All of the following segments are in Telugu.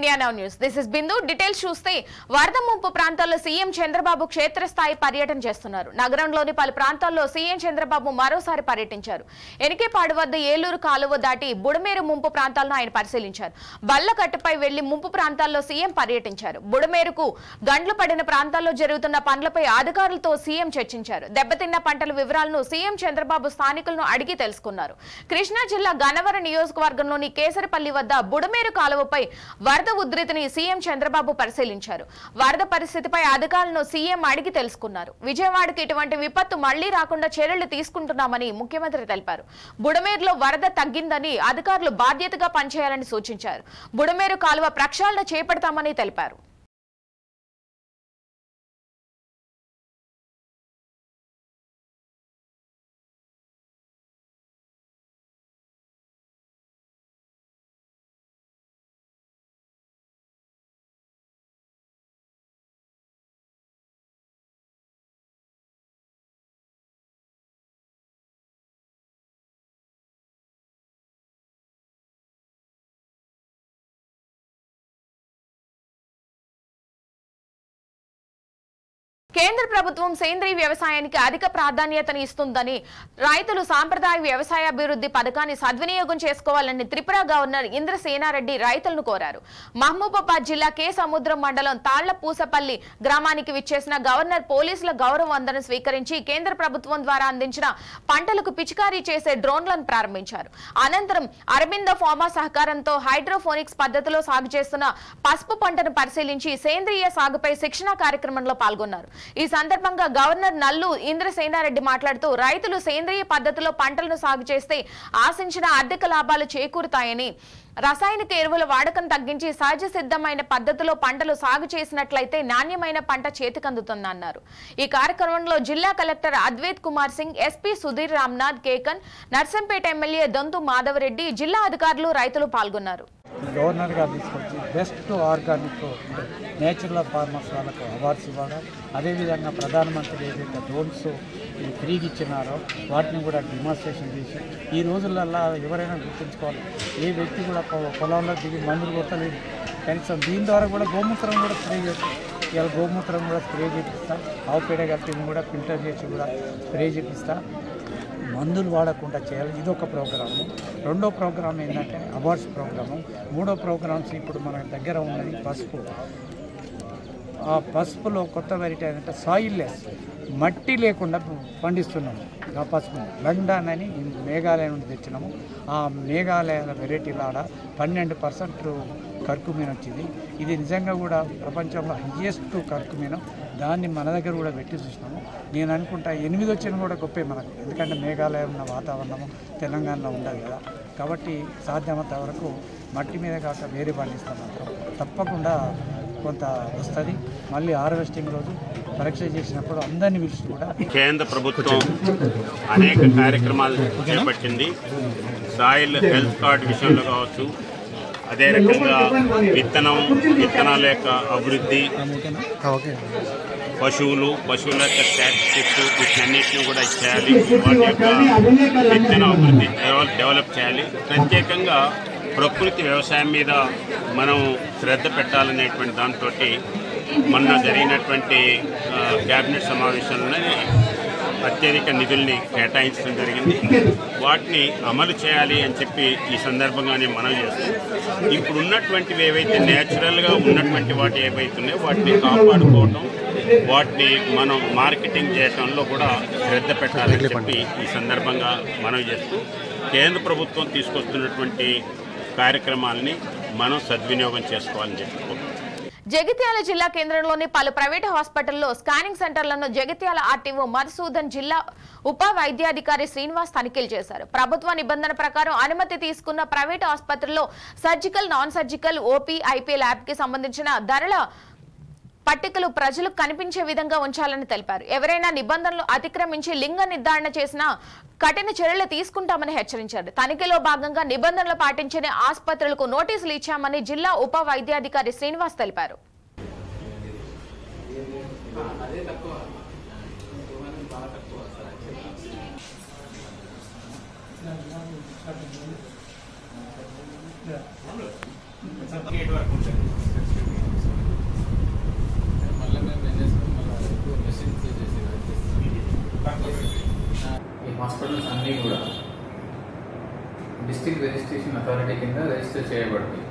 India Now News. This is Bindu. Details చూస్తే వరద ముంపు ప్రాంతాల్లో సీఎం చంద్రబాబు క్షేత్రస్థాయి పర్యటన చేస్తున్నారు. నగరంలోని పలు ప్రాంతాల్లో సీఎం చంద్రబాబు మరోసారి పర్యటించారు. ఎనికేపాడు వద్ద ఏలూరు కాలువ దాటి బుడమేరు ముంపు ప్రాంతాలను ఆయన పరిశీలించారు. బల్లకట్టుపై వెళ్లి ముంపు ప్రాంతాల్లో సీఎం పర్యటించారు. బుడమేరుకు గండ్లు పడిన ప్రాంతాల్లో జరుగుతున్న పనులపై అధికారులతో సీఎం చర్చించారు. దెబ్బతిన్న పంటల వివరాలను సీఎం చంద్రబాబు స్థానికులను అడిగి తెలుసుకున్నారు. కృష్ణా జిల్లా గన్నవరం నియోజకవర్గంలోని కేసరపల్లి వద్ద బుడమేరు కాలువపై వరద ఉధృతిని సీఎం చంద్రబాబు పరిశీలించారు. వరద పరిస్థితిపై అధికారులను సీఎం అడిగి తెలుసుకున్నారు. విజయవాడకు ఇటువంటి విపత్తు మళ్లీ రాకుండా చర్యలు తీసుకుంటున్నామని ముఖ్యమంత్రి తెలిపారు. బుడమేరులో వరద తగ్గిందని అధికారులు బాధ్యతగా పనిచేయాలని సూచించారు. బుడమేరు కాలువ ప్రక్షాళన చేపడతామని తెలిపారు. కేంద్ర ప్రభుత్వం సేంద్రీయ వ్యవసాయానికి అధిక ప్రాధాన్యతను ఇస్తుందని రైతులు సాంప్రదాయ వ్యవసాయ అభివృద్ధి పథకాన్ని సద్వినియోగం చేసుకోవాలని త్రిపుర గవర్నర్ ఇంద్రసేనారెడ్డి రైతులను కోరారు. మహబూబాబాద్ జిల్లా కే సముద్రం మండలం తాళ్లపూసపల్లి గ్రామానికి విచ్చేసిన గవర్నర్ పోలీసుల గౌరవ వందనం స్వీకరించి కేంద్ర ప్రభుత్వం ద్వారా అందించిన పంటలకు పిచికారీ చేసే డ్రోన్లను ప్రారంభించారు. అనంతరం అరబిందో ఫార్మా సహకారంతో హైడ్రోఫోనిక్స్ పద్ధతిలో సాగు చేస్తున్న పసుపు పంటను పరిశీలించి సేంద్రీయ సాగుపై శిక్షణ కార్యక్రమంలో పాల్గొన్నారు. ఈ సందర్భంగా గవర్నర్ నల్లు ఇంద్రసేనారెడ్డి మాట్లాడుతూ రైతులు సేంద్రీయ పద్ధతిలో పంటలను సాగు చేస్తే ఆశించిన ఆర్థిక లాభాలు చేకూరుతాయని, రసాయనిక ఎరువుల వాడకం తగ్గించి సహజ సిద్ధమైన పద్ధతిలో పంటలు సాగు చేసినట్లయితే నాణ్యమైన పంట చేతికందుతుందన్నారు. ఈ కార్యక్రమంలో జిల్లా collector Advait Kumar Singh, SP Sudheer Ramnath Kekan, Narsampet MLA Donthu Madhava Reddy, జిల్లా అధికారులు, రైతులు పాల్గొన్నారు. గవర్నర్ గారు తీసుకొచ్చి బెస్ట్ ఆర్గానిక్ నేచురల్ ఫార్మర్స్ వాళ్ళకు అవార్డ్స్ ఇవ్వడం, అదేవిధంగా ప్రధానమంత్రి ఏదైతే డ్రోన్స్ ఫ్రీగా ఇచ్చినారో వాటిని కూడా డిమాన్స్ట్రేషన్ చేసి ఈ రోజులల్లో ఎవరైనా గుర్తుంచుకోవాలి, ఏ వ్యక్తి కూడా పొలంలో దిగి మందులు కొట్టలేదు. కనీసం దీని ద్వారా కూడా గోమూత్రం కూడా స్ప్రే చేస్తాం. ఇలా గోమూత్రం కూడా స్ప్రే చేపిస్తా, ఆవు పేడ కలిపి కూడా ఫిల్టర్ చేసి కూడా స్ప్రే చేపిస్తా. మందులు వాడకుండా చేయాలి. ఇదొక ప్రోగ్రాము. రెండో ప్రోగ్రాం ఏంటంటే అవార్డ్స్ ప్రోగ్రాము. మూడో ప్రోగ్రామ్స్ ఇప్పుడు మన దగ్గర ఉన్నది పసుపు. ఆ పసుపులో కొత్త వెరైటీ ఏంటంటే సాయిల్లెస్, మట్టి లేకుండా పండిస్తున్నాము. ఆ పసుపు లండాన్ అని మేఘాలయ నుండి తెచ్చినాము. ఆ మేఘాలయ వెరైటీలాడ 12% కర్కుమీన వచ్చింది. ఇది నిజంగా కూడా ప్రపంచంలో హయ్యెస్ట్ కర్కుమీన. దాన్ని మన దగ్గర కూడా పెట్టి చూసినాము. నేను అనుకుంటా 8 వచ్చినా కూడా గొప్పే మనకు, ఎందుకంటే మేఘాలయ ఉన్న వాతావరణము తెలంగాణలో ఉండదు కదా. కాబట్టి సాధ్యమంత వరకు మట్టి మీద కాక వేరే పండిస్తాం మాత్రం తప్పకుండా కొంత వస్తుంది. మళ్ళీ హార్వెస్టింగ్ రోజు పరీక్ష చేసినప్పుడు అందరినీ పిలిచి కూడా కేంద్ర ప్రభుత్వం అనేక కార్యక్రమాలు చేపట్టింది. సాయిల్ హెల్త్ కార్డ్ విషయంలో కావచ్చు, అదే రకంగా విత్తనాల యొక్క అభివృద్ధి, పశువుల యొక్క స్టాటిస్టిక్స్, వీటన్నిటిని కూడా చేయాలి. వాటి యొక్క విత్తన అభివృద్ధి డెవలప్ చేయాలి. ప్రత్యేకంగా ప్రకృతి వ్యవసాయం మీద మనం శ్రద్ధ పెట్టాలనేటువంటి దాంతో మొన్న జరిగినటువంటి క్యాబినెట్ సమావేశంలోనే అత్యధిక నిధుల్ని కేటాయించడం జరిగింది. వాటిని అమలు చేయాలి అని చెప్పి ఈ సందర్భంగానే మనం చేస్తాం. ఇప్పుడు ఉన్నటువంటివి ఏవైతే న్యాచురల్గా ఉన్నటువంటి వాటి ఏవైతున్నాయో వాటిని కాపాడుకోవటం, వాటిని మనం మార్కెటింగ్ చేయటంలో కూడా శ్రద్ధ పెట్టాలని చెప్పి ఈ సందర్భంగా మనం చేస్తాం. కేంద్ర ప్రభుత్వం తీసుకొస్తున్నటువంటి కార్యక్రమాలని మనం సద్వినియోగం చేసుకోవాలని చెప్పుకోవాలి. జగిత్యాల జిల్లా కేంద్రంలోని పలు ప్రైవేటు హాస్పిటల్లో స్కానింగ్ సెంటర్లను జగిత్యాల ఆర్టీఓ మధుసూదన్, జిల్లా ఉప వైద్యాధికారి శ్రీనివాస్ తనిఖీలు చేశారు. ప్రభుత్వ నిబంధన ప్రకారం అనుమతి తీసుకున్న ప్రైవేటు ఆసుపత్రుల్లో surgical, non surgical, OP, IP lab కి సంబంధించిన ధరల పట్టికలు ప్రజలకు కనిపించే విధంగా ఉంచాలని తెలిపారు. ఎవరైనా నిబంధనలు అతిక్రమించి లింగ నిర్ధారణ చేసినా కఠిన చర్యలు తీసుకుంటామని హెచ్చరించారు. తనిఖీలో భాగంగా నిబంధనలు పాటించని ఆసుపత్రులకు నోటీసులు ఇచ్చామని జిల్లా ఉప వైద్యాధికారి శ్రీనివాస్ తెలిపారు. ఈ హాస్పిటల్స్ అన్నీ కూడా డిస్ట్రిక్ట్ రిజిస్ట్రేషన్ అథారిటీ కింద రిజిస్టర్ చేయబడుతుంది.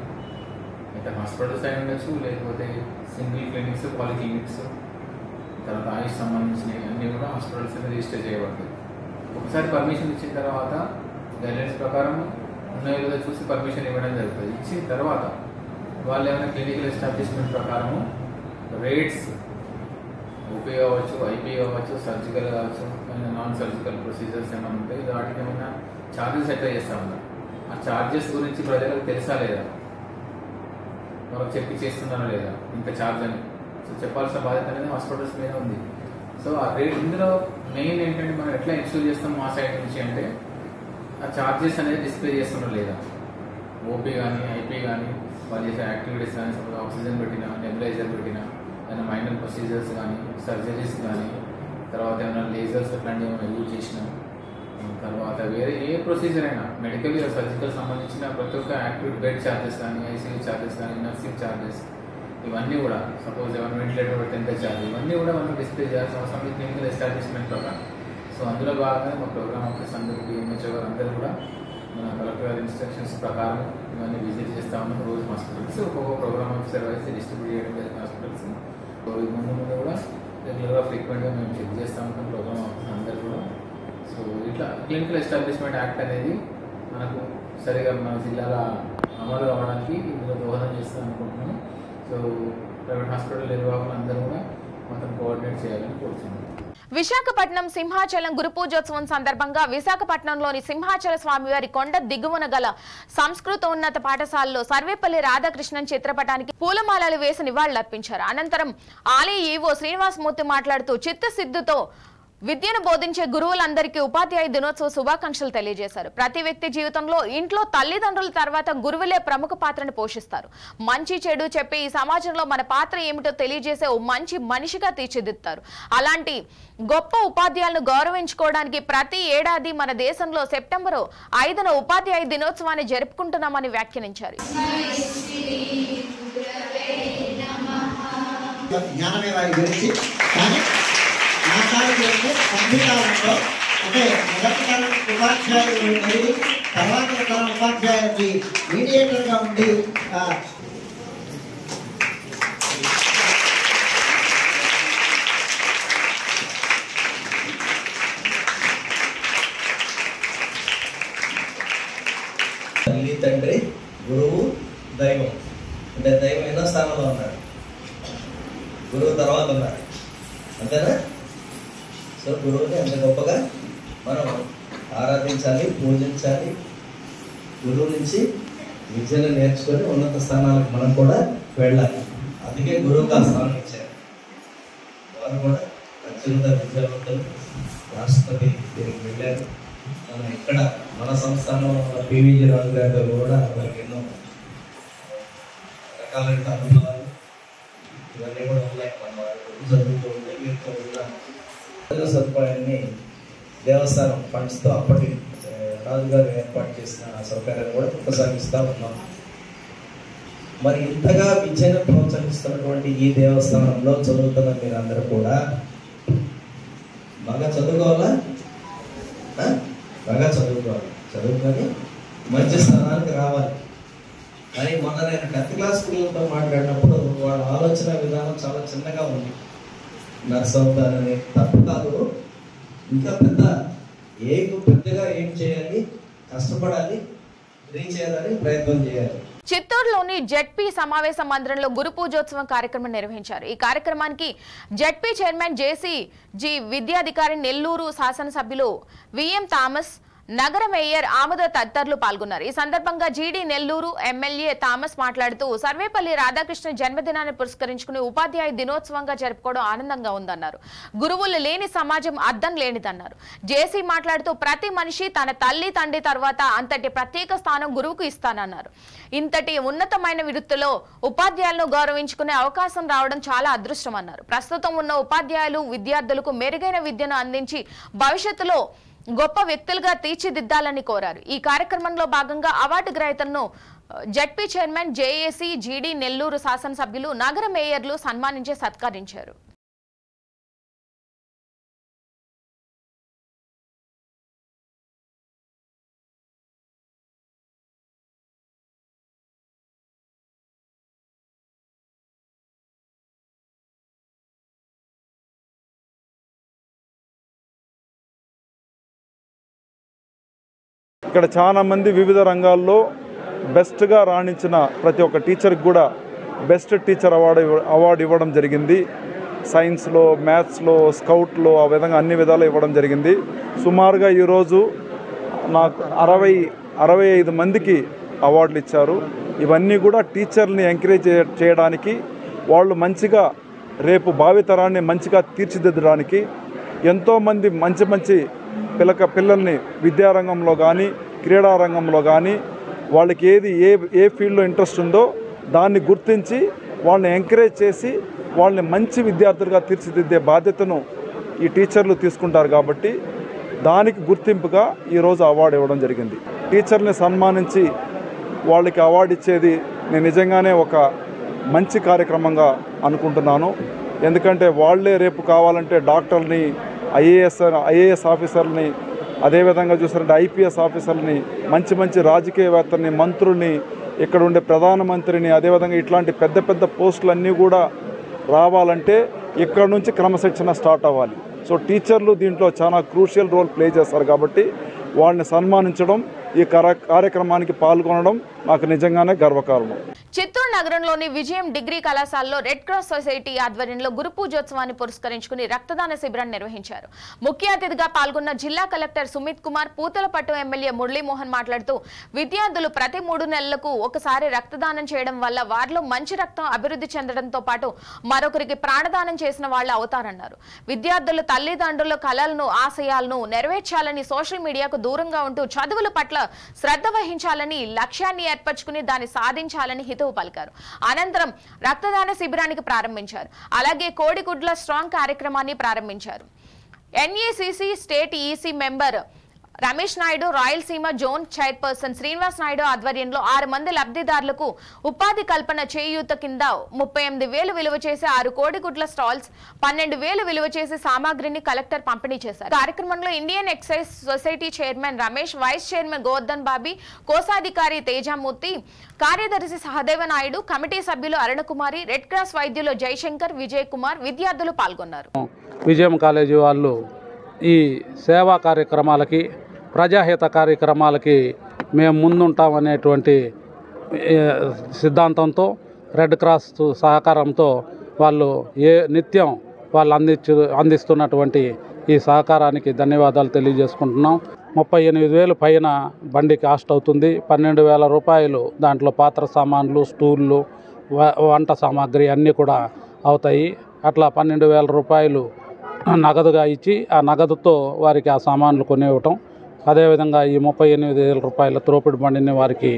అయితే హాస్పిటల్స్ అయి ఉండొచ్చు, లేకపోతే సింగిల్ క్లినిక్స్, పాలిక్లినిక్స్, తర్వాత ఆయుష్ సంబంధించినవి అన్నీ కూడా హాస్పిటల్స్ కింద రిజిస్టర్ చేయబడుతుంది. ఒకసారి పర్మిషన్ ఇచ్చిన తర్వాత గైడ్లైన్స్ ప్రకారం ఉన్నాయో లేదో చూసి పర్మిషన్ ఇవ్వడం జరుగుతుంది. ఇచ్చిన తర్వాత వాళ్ళు ఏమైనా క్లినికల్ ఎస్టాబ్లిష్మెంట్ ప్రకారము రేట్స్ ఓపీ కావచ్చు, ఐపీ కావచ్చు, సర్జికల్ కావచ్చు, నాన్ సర్జికల్ ప్రొసీజర్స్ ఏమైనా ఉంటాయి, వాటికి ఏమైనా ఛార్జెస్ ఎట్లా చేస్తూ ఉన్నారు. ఆ ఛార్జెస్ గురించి ప్రజలకు తెలుసా లేదా, వాళ్ళకి చెప్పి చేస్తున్నారా లేదా, ఇంత ఛార్జ్ అని సో చెప్పాల్సిన బాధ్యత అనేది హాస్పిటల్స్ మీద ఉంది. సో ఆ రేట్ ఇందులో మెయిన్ ఏంటంటే మనం ఎట్లా ఇన్సూర్ చేస్తాం మా సైడ్ నుంచి అంటే ఆ ఛార్జెస్ అనేది డిస్ప్లే చేస్తున్నారా లేదా, ఓపీ కానీ ఐపీ కానీ వాళ్ళు చేసే యాక్టివిటీస్ కానీ, సపోజ్ ఆక్సిజన్ పెట్టినా, నెబులైజర్ పెట్టినా, ఏమైనా మైనర్ ప్రొసీజర్స్ కానీ, సర్జరీస్ కానీ, తర్వాత ఏమైనా లేజర్స్ అట్లాంటివి ఏమైనా యూజ్ చేసినా, తర్వాత వేరే ఏ ప్రొసీజర్ అయినా మెడికల్ సర్జికల్ సంబంధించిన ప్రతి ఒక్క యాక్టివిటీ బెడ్ ఛార్జెస్ కానీ, ఐసీయూ ఛార్జెస్ కానీ, నర్సింగ్ ఛార్జెస్, ఇవన్నీ కూడా సపోజ్ ఏమైనా వెంటిలేటర్ పెడితే ఎంత ఛార్జ్, ఇవన్నీ కూడా మనం డిస్ప్లే చేయాల్సిన అవసరం ఉంది క్లినికల్ ఎస్టాబ్లిష్మెంట్ ప్రకారం. సో అందులో భాగంగా మా ప్రోగ్రామ్ ఆఫీస్ అందరూ, డిఎంహెచ్ఓ గారు అందరూ కూడా మన కలెక్టర్ గారి ఇన్స్ట్రక్షన్స్ ప్రకారం ఇవన్నీ విజిట్ చేస్తూ ఉన్నాం. రోజు హాస్పిటల్స్ ఒక్కొక్క ప్రోగ్రామ్ ఆఫీసర్ వైజ్ డిస్ట్రిబ్యూట్ చేయడం జరిగింది హాస్పిటల్స్. సో ఈ ముందు కూడా రెగ్యులర్గా ఫ్రీక్వెంట్గా మేము చెక్ చేస్తూ ఉంటాం ప్రోగ్రామ్ ఆఫీస్ అందరూ కూడా. సో ఇట్లా క్లినికల్ ఎస్టాబ్లిష్మెంట్ యాక్ట్ అనేది మనకు సరిగా మన జిల్లాలో అమలు కావడానికి ఇందులో దోహదం చేస్తాం అనుకుంటున్నాను. సో ప్రైవేట్ హాస్పిటల్ నిర్వాహకులు అందరూ కూడా మొత్తం కోఆర్డినేట్ చేయాలని కోరుతున్నాను. విశాఖపట్నం సింహాచలం గురు పూజోత్సవం సందర్భంగా విశాఖపట్నంలోని సింహాచల స్వామివారి కొండ దిగువన గల సంస్కృతోన్నత పాఠశాలలో సర్వేపల్లి రాధాకృష్ణన్ చిత్రపటానికి పూలమాలలు వేసి నివాళులర్పించారు. అనంతరం ఆలయ ఈవో శ్రీనివాసమూర్తి మాట్లాడుతూ చిత్తశుద్ధితో విద్యను బోధించే గురువులందరికీ ఉపాధ్యాయ దినోత్సవ శుభాకాంక్షలు తెలియజేశారు. ప్రతి వ్యక్తి జీవితంలో ఇంట్లో తల్లిదండ్రుల తర్వాత గురువులే ప్రముఖ పాత్రను పోషిస్తారు. మంచి చెడు చెప్పి ఈ సమాజంలో మన పాత్ర ఏమిటో తెలియజేసే ఓ మంచి మనిషిగా తీర్చిదిద్దుతారు. అలాంటి గొప్ప ఉపాధ్యాయులను గౌరవించుకోవడానికి ప్రతి ఏడాది మన దేశంలో సెప్టెంబర్ 5న ఉపాధ్యాయ దినోత్సవాన్ని జరుపుకుంటున్నామని వ్యాఖ్యానించారు. సంగీతాలలో అంటే మొదటి తరం ఉపాధ్యాయులు మరియు తర్వాత తరం ఉపాధ్యాయులకి మీడియేటర్గా ఉండి తల్లి, తండ్రి, గురువు, దైవం. అంటే దైవం ఎన్నో స్థానంలో ఉన్నాడు, గురువు తర్వాత ఉన్నాడు, అంతేనా? సో గురువుని అంత గొప్పగా మనం ఆరాధించాలి, పూజించాలి. గురువు నుంచి విద్యను నేర్చుకొని ఉన్నత స్థానాలకు మనం కూడా వెళ్ళాలి. అందుకే గురువుగా స్థానం ఇచ్చారు. వారు కూడా అత్యున్నత విద్యావంతులు, రాష్ట్రపతి దీనికి వెళ్ళారు. మనం ఇక్కడ మన సంస్థానంలో ఉన్న పివిజి రాజు గారు కూడా వారికి ఎన్నో రకాలైన అనుభవాలు ఇవన్నీ కూడా ఉన్నాయి. మన వారు చదువుతూ ఉంటే వీరితో కూడా సదుపాయాన్ని దేవస్థానం ఫండ్స్తో అప్పటి రాజుగారు ఏర్పాటు చేసిన సౌకర్యాన్ని కూడా కొనసాగిస్తూ ఉన్నాం. మరి ఇంతగా విద్యను ప్రోత్సహిస్తున్నటువంటి ఈ దేవస్థానంలో చదువుతున్న మీరందరూ కూడా బాగా చదువుకోవాలా, బాగా చదువుకొని మంచి స్థానానికి రావాలి. కానీ మొన్న నేను 10th క్లాస్ పిల్లలతో మాట్లాడినప్పుడు వాళ్ళ ఆలోచన విధానం చాలా చిన్నగా ఉంది. నర్స్ అవుతారని తప్పు కాదు, ఇంకా పెద్దగా ఏం చేయాలి, కష్టపడాలి, రీచ్ చేయాలని ప్రయత్నం చేయాలి. చిత్తూరులోని జెడ్పీ సమావేశ మందిరంలో గురు పూజోత్సవం కార్యక్రమం నిర్వహించారు. ఈ కార్యక్రమానికి జెడ్పీ చైర్మన్ జేసీ విద్యాధికారి, నెల్లూరు శాసనసభ్యులు విఎం థామస్, నగర మేయర్ ఆమద తదితరులు పాల్గొన్నారు. ఈ సందర్భంగా జీడీ నెల్లూరు ఎమ్మెల్యే థామస్ మాట్లాడుతూ సర్వేపల్లి రాధాకృష్ణ జన్మదినాన్ని పురస్కరించుకుని ఉపాధ్యాయ దినోత్సవంగా జరుపుకోవడం ఆనందంగా ఉందన్నారు. గురువులు లేని సమాజం అర్థం లేనిదన్నారు. జేసీ మాట్లాడుతూ ప్రతి మనిషి తన తల్లి తండ్రి తర్వాత అంతటి ప్రత్యేక స్థానం గురువుకు ఇస్తానన్నారు. ఇంతటి ఉన్నతమైన వృత్తిలో ఉపాధ్యాయులను గౌరవించుకునే అవకాశం రావడం చాలా అదృష్టమన్నారు. ప్రస్తుతం ఉన్న ఉపాధ్యాయులు విద్యార్థులకు మెరుగైన విద్యను అందించి భవిష్యత్తులో గొప్ప వ్యక్తులుగా తీర్చిదిద్దాలని కోరారు. ఈ కార్యక్రమంలో భాగంగా అవార్డు గ్రహీతలను జడ్పీ చైర్మన్, జేఏసీ, జీడీ, నెల్లూరు శాసనసభ్యులు, నగర మేయర్లు సన్మానించి సత్కరించారు. ఇక్కడ చాలామంది వివిధ రంగాల్లో బెస్ట్గా రాణించిన ప్రతి ఒక్క టీచర్కి కూడా బెస్ట్ టీచర్ అవార్డు ఇవ్వడం జరిగింది. సైన్స్లో, మ్యాథ్స్లో, స్కౌట్లో ఆ విధంగా అన్ని విధాలు ఇవ్వడం జరిగింది. సుమారుగా ఈరోజు నాకు 65 మందికి అవార్డులు ఇచ్చారు. ఇవన్నీ కూడా టీచర్ని ఎంకరేజ్ చేయడానికి, వాళ్ళు మంచిగా రేపు భావితరాన్ని మంచిగా తీర్చిదిద్దడానికి, ఎంతోమంది మంచి పిల్లల్ని విద్యారంగంలో కానీ క్రీడా రంగంలో కానీ వాళ్ళకి ఏ ఫీల్డ్లో ఇంట్రెస్ట్ ఉందో దాన్ని గుర్తించి వాళ్ళని ఎంకరేజ్ చేసి వాళ్ళని మంచి విద్యార్థులుగా తీర్చిదిద్దే బాధ్యతను ఈ టీచర్లు తీసుకుంటారు. కాబట్టి దానికి గుర్తింపుగా ఈరోజు అవార్డు ఇవ్వడం జరిగింది. టీచర్ని సన్మానించి వాళ్ళకి అవార్డు ఇచ్చేది నేను నిజంగానే ఒక మంచి కార్యక్రమంగా అనుకుంటున్నాను. ఎందుకంటే వాళ్ళే రేపు కావాలంటే డాక్టర్ని, ఐఏఎస్ ఆఫీసర్ని, అదేవిధంగా చూసారంటే ఐపీఎస్ ఆఫీసర్ని, మంచి రాజకీయవేత్తల్ని, మంత్రుల్ని, ఇక్కడ ఉండే ప్రధానమంత్రిని, అదేవిధంగా ఇట్లాంటి పెద్ద పోస్టులన్నీ కూడా రావాలంటే ఇక్కడ నుంచి క్రమశిక్షణ స్టార్ట్ అవ్వాలి. సో టీచర్లు దీంట్లో చాలా క్రూషియల్ రోల్ ప్లే చేస్తారు. కాబట్టి వాళ్ళని సన్మానించడం, ఈ కార్యక్రమానికి పాల్గొనడం నాకు నిజంగానే గర్వకారణం. చిత్తూరు నగరంలోని విజయం డిగ్రీ కళాశాలలో రెడ్ క్రాస్ సొసైటీ ఆధ్వర్యంలో గురు పూజోత్సవాన్ని పురస్కరించుకుని రక్తదాన శిబిరాన్ని నిర్వహించారు. ముఖ్య అతిథిగా పాల్గొన్న జిల్లా కలెక్టర్ సుమిత్ కుమార్, పూతలపట్టు ఎమ్మెల్యే మురళీమోహన్ మాట్లాడుతూ విద్యార్థులు ప్రతి 3 నెలలకు ఒకసారి రక్తదానం చేయడం వల్ల వారిలో మంచి రక్తం అభివృద్ధి చెందడంతో పాటు మరొకరికి ప్రాణదానం చేసిన వాళ్ళు అవుతారన్నారు. విద్యార్థులు తల్లిదండ్రుల కలలను, ఆశయాలను నెరవేర్చాలని, సోషల్ మీడియాకు దూరంగా ఉంటూ చదువుల పట్ల శ్రద్ధ వహించాలని, లక్ష్యాన్ని ఏర్పరచుకుని దాన్ని సాధించాలని హితవు పలికారు. అనంతరం రక్తదాన శిబిరానికి ప్రారంభించారు. అలాగే కోడిగుడ్ల స్ట్రాంగ్ కార్యక్రమాన్ని ప్రారంభించారు. NACC state EC member Ramesh Naidu, Rayalaseema zone chairperson Srinivas Naidu ఆధ్వర్యంలో 6 మంది లబ్ధిదారులకు ఉపాధి కల్పన చేయూత కింద 38,000 విలువ చేసే 6 కోడిగుడ్ల స్టాల్స్, 12,000 విలువ చేసే సామాగ్రిని కలెక్టర్ పంపిణీ చేశారు. కార్యక్రమంలో Indian excise society chairman Ramesh, vice chairman Govardhan Babi, కోశాధికారి తేజామూర్తి, కార్యదర్శి సహదేవ నాయుడు, కమిటీ సభ్యులు అరుణకుమారి, రెడ్ క్రాస్ వైద్యులు జయశంకర్, విజయ్ కుమార్, విద్యార్థులు పాల్గొన్నారు. విజయం కాలేజీ వాళ్ళు ఈ సేవా కార్యక్రమాలకి, ప్రజాహిత కార్యక్రమాలకి మేము ముందుంటామనేటువంటి సిద్ధాంతంతో రెడ్ క్రాస్ సహకారంతో వాళ్ళు నిత్యం వాళ్ళు అందిస్తున్నటువంటి ఈ సహకారానికి ధన్యవాదాలు తెలియజేసుకుంటున్నాం. 38,000 పైన బండి కాస్ట్ అవుతుంది. 12,000 రూపాయలు దాంట్లో పాత్ర సామాన్లు, స్టూళ్ళు, వంట సామాగ్రి అన్నీ కూడా అవుతాయి. అట్లా 12,000 రూపాయలు నగదుగా ఇచ్చి ఆ నగదుతో వారికి ఆ సామాన్లు కొనివ్వటం. అదేవిధంగా ఈ 38,000 రూపాయల త్రోపిడి బండిని వారికి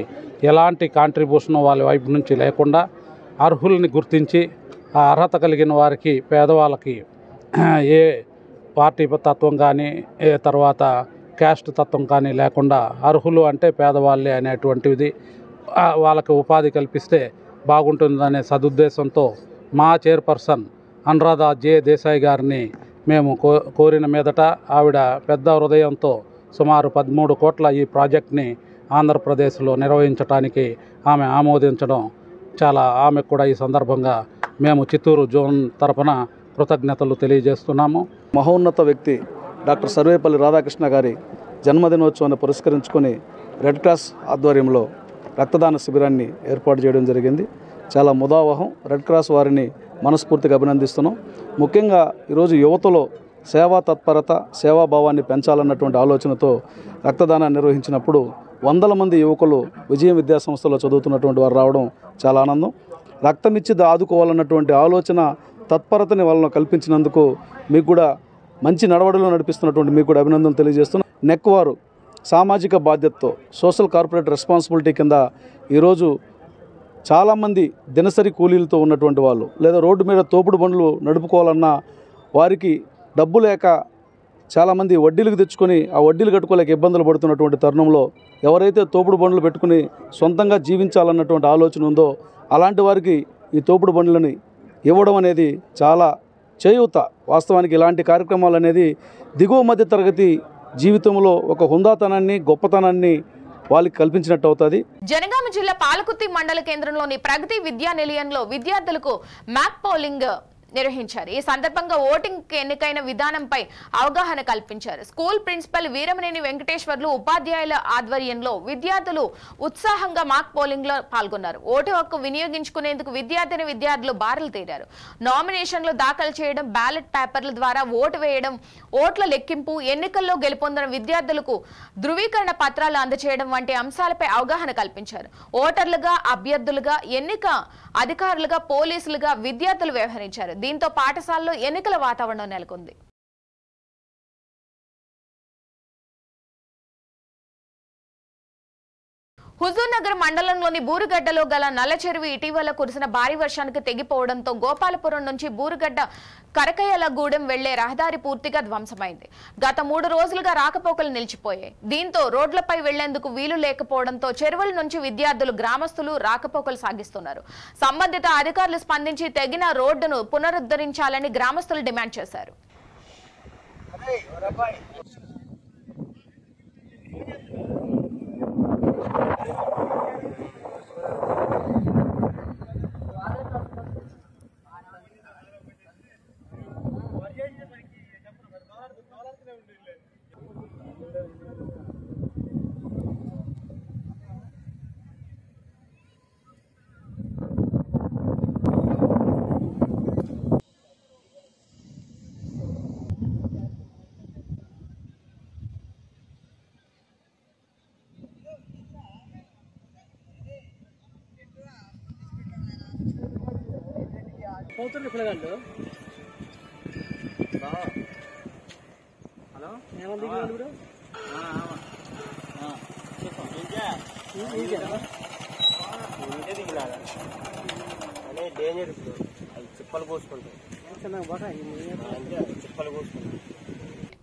ఎలాంటి కాంట్రిబ్యూషన్ వాళ్ళ వైపు నుంచి లేకుండా అర్హుల్ని గుర్తించి ఆ అర్హత కలిగిన వారికి, పేదవాళ్ళకి ఏ పార్టీ తత్వం కానీ తర్వాత క్యాస్ట్ తత్వం కానీ లేకుండా అర్హులు అంటే పేదవాళ్ళే అనేటువంటిది వాళ్ళకి ఉపాధి కల్పిస్తే బాగుంటుందనే సదుద్దేశంతో మా చైర్పర్సన్ అనురాధ జే దేశాయ్ గారిని మేము కోరిన మీదట ఆవిడ పెద్ద హృదయంతో సుమారు 13 కోట్ల ఈ ప్రాజెక్ట్ని ఆంధ్రప్రదేశ్లో నిర్వహించడానికి ఆమె ఆమోదించడం ఆమెకు కూడా ఈ సందర్భంగా మేము చిత్తూరు జోన్ తరపున కృతజ్ఞతలు తెలియజేస్తున్నాము. మహోన్నత వ్యక్తి డాక్టర్ సర్వేపల్లి రాధాకృష్ణ గారి జన్మదినోత్సవాన్ని పురస్కరించుకొని రెడ్ క్రాస్ ఆధ్వర్యంలో రక్తదాన శిబిరాన్ని ఏర్పాటు చేయడం జరిగింది. చాలా ముదావహం. రెడ్ క్రాస్ వారిని మనస్ఫూర్తిగా అభినందిస్తున్నాం. ముఖ్యంగా ఈరోజు యువతలో సేవా తత్పరత, సేవాభావాన్ని పెంచాలన్నటువంటి ఆలోచనతో రక్తదానాన్ని నిర్వహించినప్పుడు 100 మంది యువకులు విజయం విద్యాసంస్థలో చదువుతున్నటువంటి వారు రావడం చాలా ఆనందం. రక్తం ఇచ్చి ఆదుకోవాలన్నటువంటి ఆలోచన, తత్పరతని వాళ్ళను కల్పించినందుకు మీకు కూడా మంచి నడవడిలో నడిపిస్తున్నటువంటి మీకు కూడా అభినందనలు తెలియజేస్తున్నాం. నెక్వారు సామాజిక బాధ్యతతో సోషల్ కార్పొరేట్ రెస్పాన్సిబిలిటీ కింద ఈరోజు చాలామంది దినసరి కూలీలతో ఉన్నటువంటి వాళ్ళు, లేదా రోడ్డు మీద తోపుడు బండ్లు నడుపుకోవాలన్నా వారికి డబ్బు లేక చాలామంది వడ్డీలకు తెచ్చుకొని ఆ వడ్డీలు కట్టుకోలేక ఇబ్బందులు పడుతున్నటువంటి తరుణంలో ఎవరైతే తోపుడు బండ్లు పెట్టుకుని సొంతంగా జీవించాలన్నటువంటి ఆలోచన ఉందో అలాంటి వారికి ఈ తోపుడు బండ్లని ఇవ్వడం అనేది చాలా చేయూత. వాస్తవానికి ఇలాంటి కార్యక్రమాలు అనేది దిగువ మధ్య తరగతి జీవితంలో ఒక హుందాతనాన్ని గొప్పతనాన్ని వాళ్ళకి కల్పించినట్టు అవుతుంది. జనగామ జిల్లా పాలకుర్తి మండల కేంద్రంలోని ప్రగతి విద్యా నిలయంలో విద్యార్థులకు మ్యాక్ పోలింగ్ నిర్వహించారు. ఈ సందర్భంగా ఓటింగ్ ఎన్నికైన విధానంపై అవగాహన కల్పించారు. స్కూల్ ప్రిన్సిపల్ వీరమనేని వెంకటేశ్వర్లు ఉపాధ్యాయుల ఆధ్వర్యంలో విద్యార్థులు ఉత్సాహంగా మాక్ పోలింగ్ లో పాల్గొన్నారు. ఓటు హక్కు వినియోగించుకునేందుకు విద్యార్థులు బారులు తీరారు. నామినేషన్లు దాఖలు చేయడం, బ్యాలెట్ పేపర్ల ద్వారా ఓటు వేయడం, ఓట్ల లెక్కింపు, ఎన్నికల్లో గెలుపొందిన విద్యార్థులకు ధృవీకరణ పత్రాలు అందజేయడం వంటి అంశాలపై అవగాహన కల్పించారు. ఓటర్లుగా, అభ్యర్థులుగా, ఎన్నిక అధికారులుగా, పోలీసులుగా విద్యార్థులు వ్యవహరించారు. దీంతో పాఠశాలలో ఎన్నికల వాతావరణం నెలకొంది. హుజూర్నగర్ మండలంలోని బూరుగడ్డలో గల నల్లచెరువు ఇటీవల కురిసిన భారీ వర్షానికి తెగిపోవడంతో గోపాలపురం నుంచి బూరుగడ్డ కరకయ్యలగూడెం వెళ్లే రహదారి పూర్తిగా ధ్వంసమైంది. గత 3 రోజులుగా రాకపోకలు నిలిచిపోయాయి. దీంతో రోడ్లపై వెళ్లేందుకు వీలు లేకపోవడంతో చెరువుల నుంచి విద్యార్థులు, గ్రామస్తులు రాకపోకలు సాగిస్తున్నారు. సంబంధిత అధికారులు స్పందించి తెగిన రోడ్డును పునరుద్ధరించాలని గ్రామస్తులు డిమాండ్ చేశారు.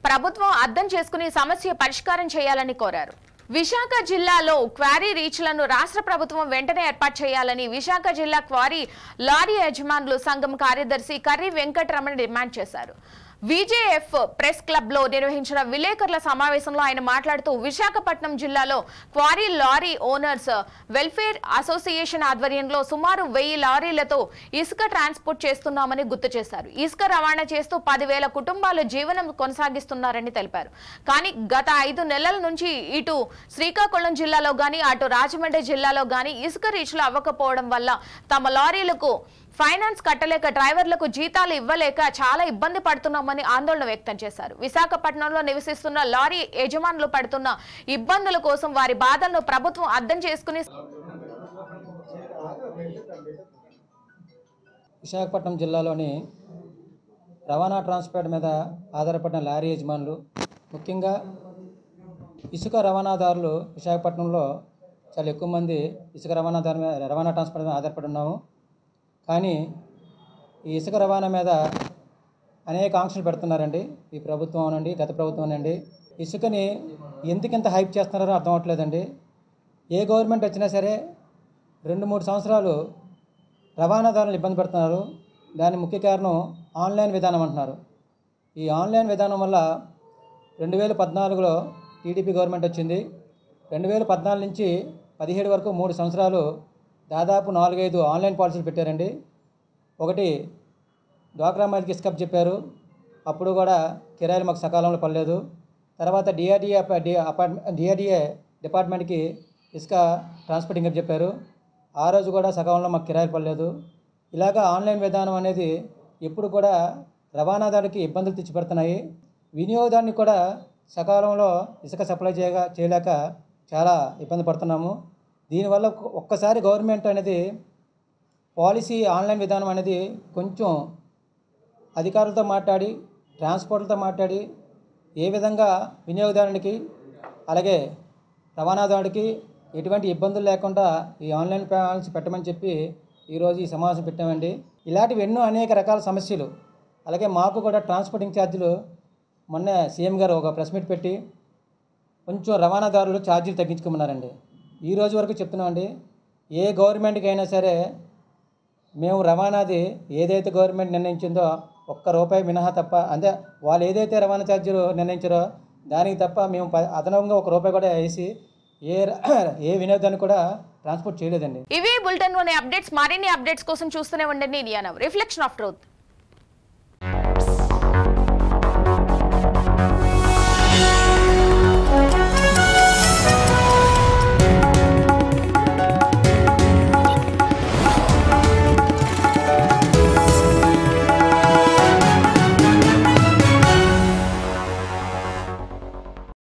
ప్రభుత్వం అర్థం చేసుకుని సమస్య పరిష్కారం చేయాలని కోరారు. విశాఖ జిల్లాలో క్వారీ రీచ్లను రాష్ట్ర ప్రభుత్వం వెంటనే ఏర్పాటు చేయాలని విశాఖ జిల్లా క్వారీ లారీ యజమానులు సంఘం కార్యదర్శి కర్రి వెంకటరమణ డిమాండ్ చేశారు. విజేఎఫ్ ప్రెస్ క్లబ్ లో నిర్వహించిన విలేకరుల సమావేశంలో ఆయన మాట్లాడుతూ విశాఖపట్నం జిల్లాలో quarry lorry owners welfare association ఆధ్వర్యంలో సుమారు 1000 లారీలతో ఇసుక ట్రాన్స్పోర్ట్ చేస్తున్నామని గుర్తు చేశారు. ఇసుక రవాణా చేస్తూ 10,000 కుటుంబాలు జీవనం కొనసాగిస్తున్నారని తెలిపారు. కానీ గత 5 నెలల నుంచి ఇటు శ్రీకాకుళం జిల్లాలో గాని అటు రాజమండ్రి జిల్లాలో గాని ఇసుక రీచ్లు అవ్వకపోవడం వల్ల తమ లారీలకు ఫైనాన్స్ కట్టలేక, డ్రైవర్లకు జీతాలు ఇవ్వలేక చాలా ఇబ్బంది పడుతున్నామని ఆందోళన వ్యక్తం చేశారు. విశాఖపట్నంలో నివసిస్తున్న లారీ యజమానులు పడుతున్న ఇబ్బందుల కోసం వారి బాధలను ప్రభుత్వం అర్థం చేసుకుని విశాఖపట్నం జిల్లాలోని రవాణా ట్రాన్స్పోర్ట్ మీద ఆధారపడిన లారీ యజమానులు, ముఖ్యంగా ఇసుక రవాణాదారులు విశాఖపట్నంలో చాలా ఎక్కువ మంది ఇసుక రవాణా ట్రాన్స్పోర్ట్ మీద ఆధారపడి ఉన్నాము. కానీ ఈ ఇసుక రవాణా మీద అనేక ఆంక్షలు పెడుతున్నారండి ఈ ప్రభుత్వం అనండి, గత ప్రభుత్వం అనండి. ఇసుకని ఎందుకింత హైప్ చేస్తున్నారో అర్థం అవ్వట్లేదండి. ఏ గవర్నమెంట్ వచ్చినా సరే 2-3 సంవత్సరాలు రవాణాదారులు ఇబ్బంది పడుతున్నారు. దానికి ముఖ్య కారణం ఆన్లైన్ విధానం అంటున్నారు. ఈ ఆన్లైన్ విధానం వల్ల 2014లో టీడీపీ గవర్నమెంట్ వచ్చింది. 2014 నుంచి 17 వరకు 3 సంవత్సరాలు దాదాపు 4-5 ఆన్లైన్ పాలసీలు పెట్టారండి. ఒకటి డ్వాక్రా మహిళకి ఇసుక చెప్పారు, అప్పుడు కూడా కిరాయిలు మాకు సకాలంలో పడలేదు. తర్వాత డిఆర్డీఏ డిపార్ట్మెంట్కి ఇసుక ట్రాన్స్పోర్టింగ్ అని చెప్పారు, ఆ రోజు కూడా సకాలంలో మాకు కిరాయిలు పడలేదు. ఇలాగా ఆన్లైన్ విధానం అనేది ఎప్పుడు కూడా రవాణాదారునికి ఇబ్బందులు తెచ్చిపెడుతున్నాయి. వినియోగదారుని కూడా సకాలంలో ఇసుక సప్లై చేయలేక చాలా ఇబ్బంది పడుతున్నాము. దీనివల్ల ఒక్కసారి గవర్నమెంట్ అనేది పాలసీ ఆన్లైన్ విధానం అనేది కొంచెం అధికారులతో మాట్లాడి, ట్రాన్స్పోర్ట్లతో మాట్లాడి ఏ విధంగా వినియోగదారునికి అలాగే రవాణాదారుడికి ఎటువంటి ఇబ్బందులు లేకుండా ఈ ఆన్లైన్ పాలసీ పెట్టమని చెప్పి ఈరోజు ఈ సమావేశం పెట్టామండి. ఇలాంటివి ఎన్నో అనేక రకాల సమస్యలు, అలాగే మాకు కూడా ట్రాన్స్పోర్టింగ్ ఛార్జీలు మొన్న సీఎం గారు ఒక ప్రెస్ మీట్ పెట్టి కొంచెం రవాణాదారులు ఛార్జీలు తగ్గించుకోమన్నారండి. ఈ రోజు వరకు చెప్తున్నామండి, ఏ గవర్నమెంట్కి అయినా సరే మేము రవాణాది ఏదైతే గవర్నమెంట్ నిర్ణయించిందో ₹1 మినహా తప్ప, అంటే వాళ్ళు ఏదైతే రవాణా ఛార్జీలు నిర్ణయించారో దానికి తప్ప మేము అదనంగా ₹1 కూడా వేసి ఏ వినోదాన్ని కూడా ట్రాన్స్పోర్ట్ చేయలేదండి. ఇవి బులెటిన్లోని అప్డేట్స్. మరిన్ని అప్డేట్స్ కోసం చూస్తూనే ఉండండి India now, reflection of truth.